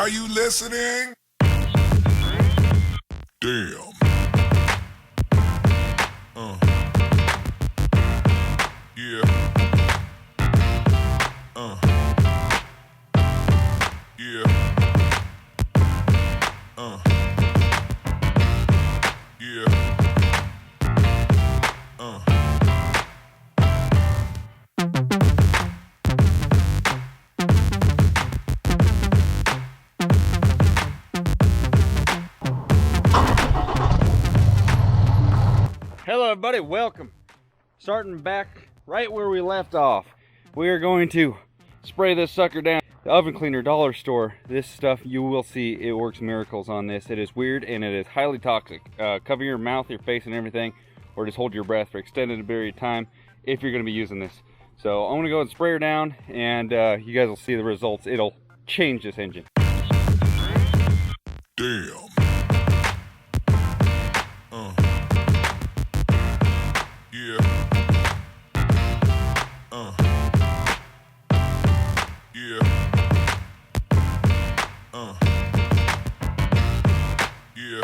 Are you listening? Damn. Yeah. Yeah. Yeah. Hello everybody, welcome. Starting back right where we left off. We are going to spray this sucker down. The oven cleaner, dollar store. This stuff, you will see, it works miracles on this. It is weird and it is highly toxic. Cover your mouth, your face and everything, or just hold your breath for extended period of time if you're going to be using this. So I'm going to go and spray her down, and you guys will see the results. It'll change this engine. Damn. Yeah. Yeah. Yeah.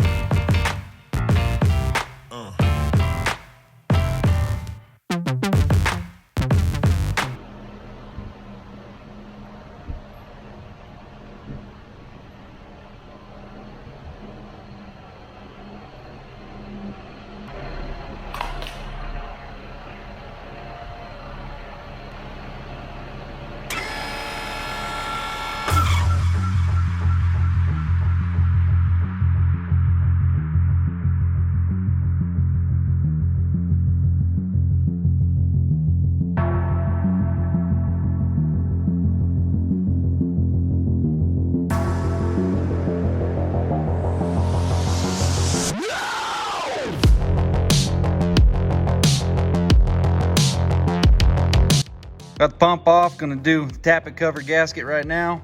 Got the pump off, gonna do tappet cover gasket right now.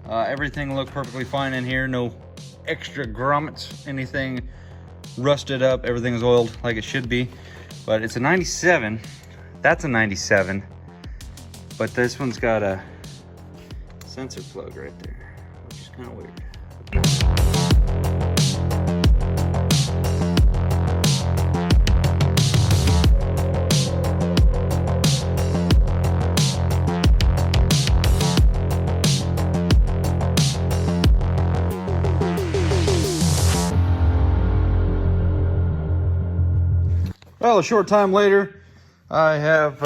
Everything looked perfectly fine in here, no extra grommets, anything rusted up, everything is oiled like it should be. But it's a 97, that's a 97, but this one's got a sensor plug right there, which is kind of weird. Well, a short time later, I have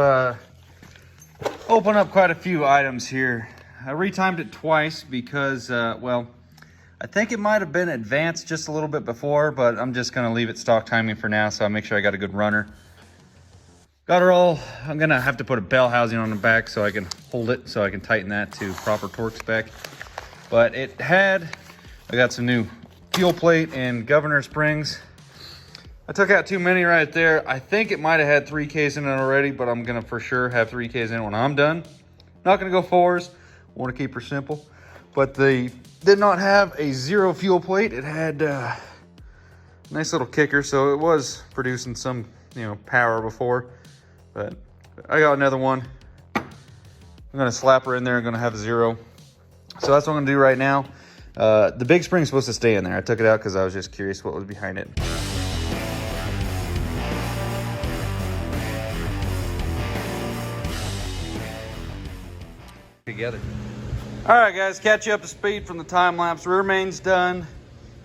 opened up quite a few items here. I retimed it twice because, well, I think it might have been advanced just a little bit before, but I'm just gonna leave it stock timing for now, so I make sure I got a good runner. Got her all, I'm gonna have to put a bell housing on the back so I can hold it, so I can tighten that to proper torque spec. But it had, I got some new fuel plate and governor springs. I took out too many right there. I think it might have had 3Ks in it already, but I'm gonna for sure have 3Ks in it when I'm done. Not gonna go 4s, wanna keep her simple. But they did not have a zero fuel plate. It had a nice little kicker, so it was producing some, power before. But I got another one. I'm gonna slap her in there and gonna have a zero. So that's what I'm gonna do right now. The big spring's supposed to stay in there. I took it out because I was just curious what was behind it. Together. All right, guys, catch you up to speed from the time lapse. Rear main's done.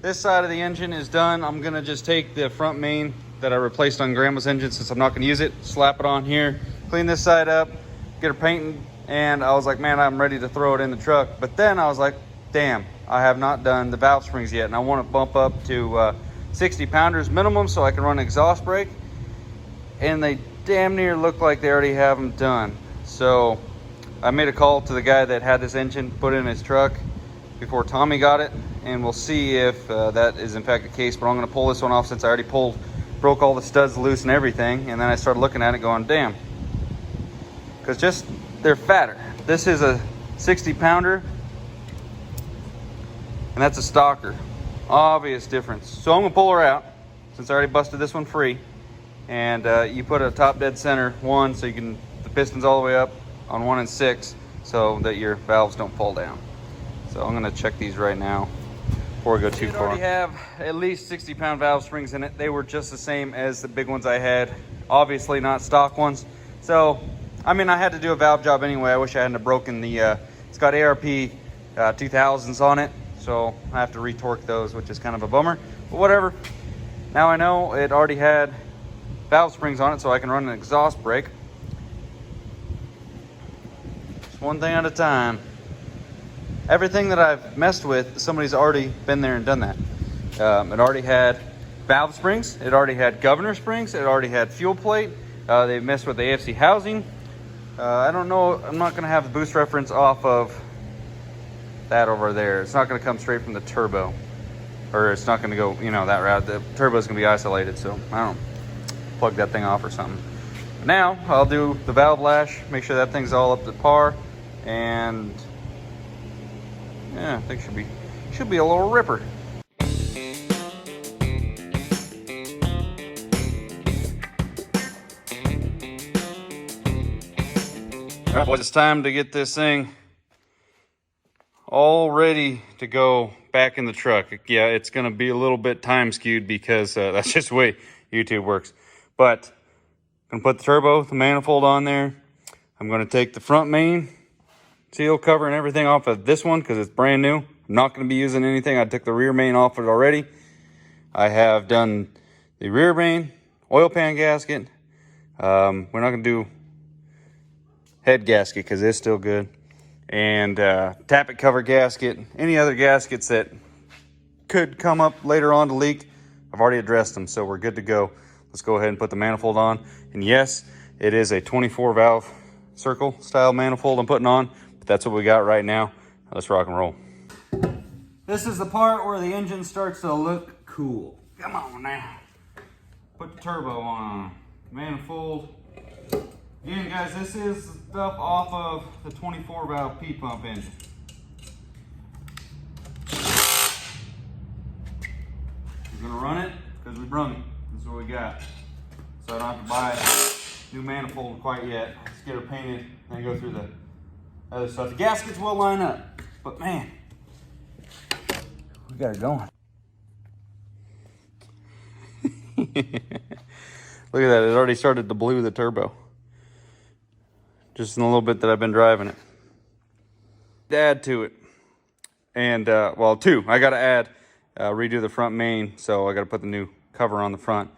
This side of the engine is done. I'm gonna just take the front main that I replaced on Grandma's engine since I'm not gonna use it, slap it on here, clean this side up, get her painted, and I was like, man, I'm ready to throw it in the truck. But then I was like, damn, I have not done the valve springs yet, and I want to bump up to 60 pounders minimum so I can run exhaust brake, and they damn near look like they already have them done. So I made a call to the guy that had this engine put in his truck before Tommy got it, and we'll see if that is in fact the case. But I'm going to pull this one off since I already broke all the studs loose and everything. And then I started looking at it going, damn, because they're fatter. This is a 60 pounder and that's a stalker. Obvious difference. So I'm going to pull her out since I already busted this one free. And you put a top dead center one so you can, the piston's all the way up on 1 and 6 so that your valves don't fall down. So I'm gonna check these right now before we go too far. Already have at least 60-pound valve springs in it. They were just the same as the big ones I had. Obviously not stock ones. So, I mean, I had to do a valve job anyway. I wish I hadn't have broken the, it's got ARP 2000s on it. So I have to retorque those, which is kind of a bummer, but whatever. Now I know it already had valve springs on it, so I can run an exhaust brake. Just one thing at a time. Everything that I've messed with, somebody's already been there and done that. It already had valve springs, it already had governor springs, it already had fuel plate. They messed with the AFC housing. I don't know, I'm not gonna have the boost reference off of that over there. It's not gonna come straight from the turbo. Or it's not gonna go, you know, that route. The turbo's gonna be isolated, so I don't plug that thing off or something. But now, I'll do the valve lash, make sure that thing's all up to par, and yeah, I think should be a little ripper. All right, boys, it's time to get this thing all ready to go back in the truck. Yeah, it's gonna be a little bit time skewed because that's just the way YouTube works. But I'm gonna put the turbo, the manifold on there. I'm gonna take the front main seal cover and everything off of this one because it's brand new. I'm not going to be using anything. I took the rear main off it already. I have done the rear main, oil pan gasket. We're not going to do head gasket because it's still good. And tappet cover gasket. Any other gaskets that could come up later on to leak, I've already addressed them, so we're good to go. Let's go ahead and put the manifold on. And yes, it is a 24 valve circle style manifold I'm putting on. That's what we got right now. Let's rock and roll. This is the part where the engine starts to look cool. Come on now. Put the turbo on. Manifold. Again, guys, this is stuff off of the 24 valve P-pump engine. We're gonna run it because we brung it. This is what we got. So I don't have to buy a new manifold quite yet. Let's get it painted and go through the other stuff. The gaskets will line up, but man, we got it going. Look at that, it already started to blue the turbo. Just in a little bit that I've been driving it. Add to it. And, well, two. I got to add, redo the front main, so I got to put the new cover on the front.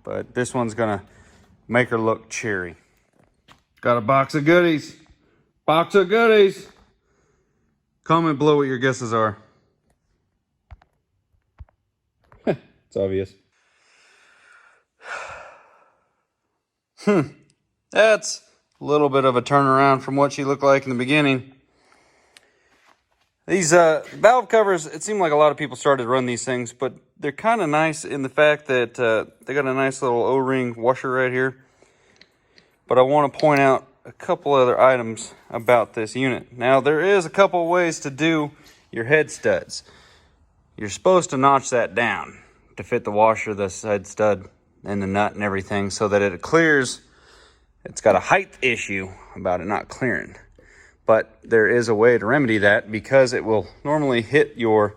But this one's going to make her look cherry. Got a box of goodies. Box of goodies. Comment below what your guesses are. It's obvious. That's a little bit of a turnaround from what she looked like in the beginning. These valve covers, it seemed like a lot of people started to run these things, but they're kind of nice in the fact that they got a nice little O-ring washer right here. But I want to point out a couple other items about this unit. Now, there is a couple ways to do your head studs. You're supposed to notch that down to fit the washer, the head stud, and the nut and everything so that it clears. It's got a height issue about it not clearing. But there is a way to remedy that because it will normally hit your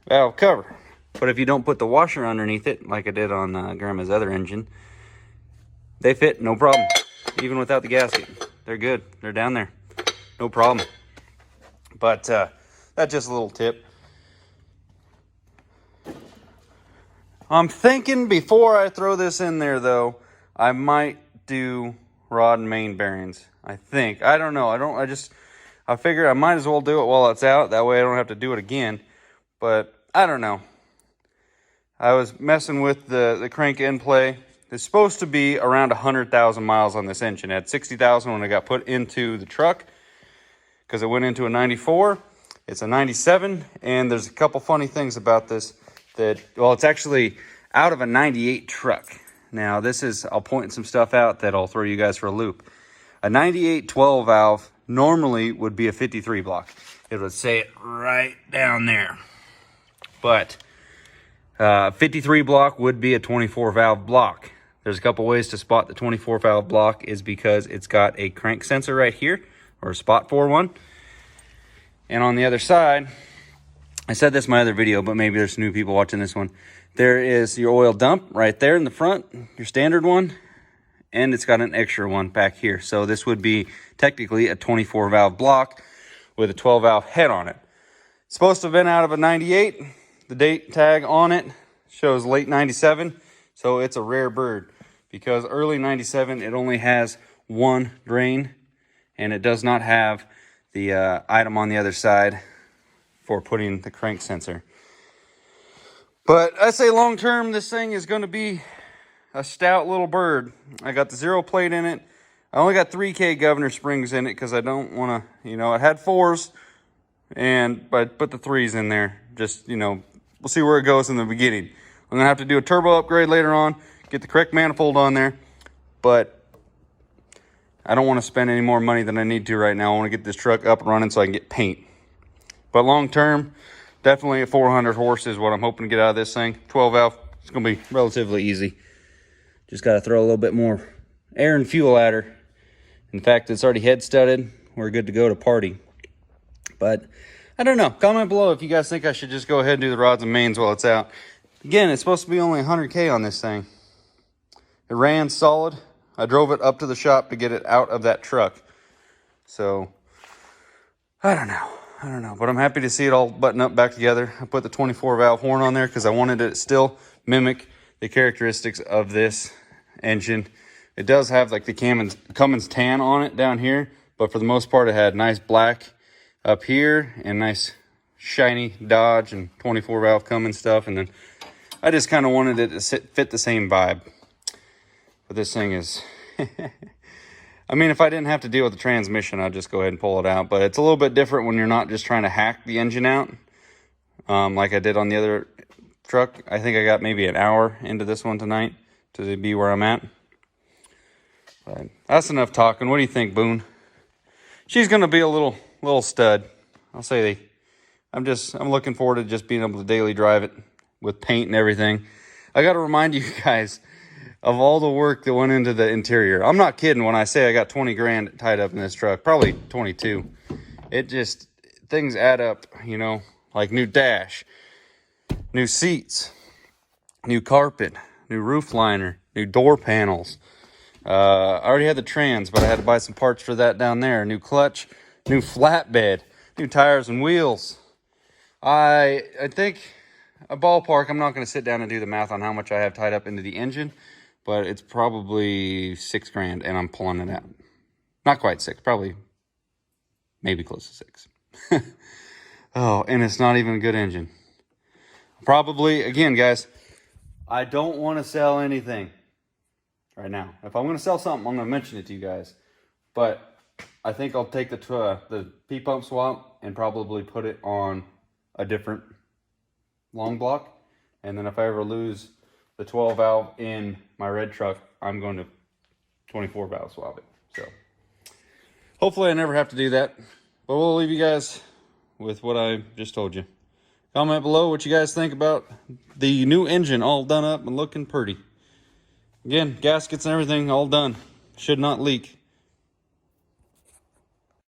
valve cover. But if you don't put the washer underneath it, like I did on Grandma's other engine, they fit, no problem. Even without the gasket, they're good. They're down there, no problem. But that's just a little tip. I'm thinking before I throw this in there, though, I might do rod and main bearings. I think. I don't know. I figure I might as well do it while it's out. That way I don't have to do it again. But I don't know. I was messing with the crank end play. It's supposed to be around 100,000 miles on this engine. It had 60,000 when it got put into the truck because it went into a 94. It's a 97, and there's a couple funny things about this that, well, it's actually out of a 98 truck. Now, this is, I'll point some stuff out that'll throw you guys for a loop. A 98 12 valve normally would be a 53 block. It would say it right down there. But 53 block would be a 24 valve block. There's a couple ways to spot the 24 valve block is because it's got a crank sensor right here, or a spot for one. And on the other side, I said this in my other video, but maybe there's new people watching this one. There is your oil dump right there in the front, your standard one, and it's got an extra one back here. So this would be technically a 24 valve block with a 12 valve head on it. It's supposed to have been out of a 98. The date tag on it shows late 97. So it's a rare bird because early 97, it only has one drain and it does not have the item on the other side for putting the crank sensor. But I say long term, this thing is going to be a stout little bird. I got the 0 plate in it. I only got 3K governor springs in it because I don't want to, it had 4s, and I put the 3s in there. Just, we'll see where it goes in the beginning. I'm going to have to do a turbo upgrade later on, get the correct manifold on there, but I don't want to spend any more money than I need to right now. I want to get this truck up and running so I can get paint. But long term, definitely a 400 horse is what I'm hoping to get out of this thing. 12 valve, it's going to be relatively easy. Just got to throw a little bit more air and fuel at her. In fact, it's already head studded. We're good to go to party. But I don't know. Comment below if you guys think I should just go ahead and do the rods and mains while it's out. Again, it's supposed to be only 100K on this thing. It ran solid. I drove it up to the shop to get it out of that truck. So, I don't know. But I'm happy to see it all button up back together. I put the 24 valve horn on there because I wanted it to still mimic the characteristics of this engine. It does have like the Cummins tan on it down here, but for the most part it had nice black up here and nice shiny Dodge and 24 valve Cummins stuff. And then I just kind of wanted it to fit the same vibe. But this thing is, I mean, if I didn't have to deal with the transmission, I'd just go ahead and pull it out. But it's a little bit different when you're not just trying to hack the engine out, like I did on the other truck. I think I got maybe an hour into this one tonight to be where I'm at. But that's enough talking. What do you think, Boone? She's gonna be a little stud. I'll say I'm looking forward to just being able to daily drive it with paint and everything. I got to remind you guys of all the work that went into the interior. I'm not kidding when I say I got 20 grand tied up in this truck, probably 22. Things add up, like new dash, new seats, new carpet, new roof liner, new door panels. I already had the trans, but I had to buy some parts for that down there. New clutch, new flatbed, new tires and wheels. I think a ballpark, I'm not going to sit down and do the math on how much I have tied up into the engine, but it's probably 6 grand and I'm pulling it out. Not quite 6, probably maybe close to 6. Oh, and it's not even a good engine. Probably, again, guys, I don't want to sell anything right now. If I'm going to sell something, I'm going to mention it to you guys. But I think I'll take the P-pump swap and probably put it on a different long block. And then if I ever lose the 12 valve in my red truck, I'm going to 24 valve swap it. So hopefully I never have to do that. But we'll leave you guys with what I just told you. Comment below what you guys think about the new engine all done up and looking pretty. Again, gaskets and everything all done. Should not leak.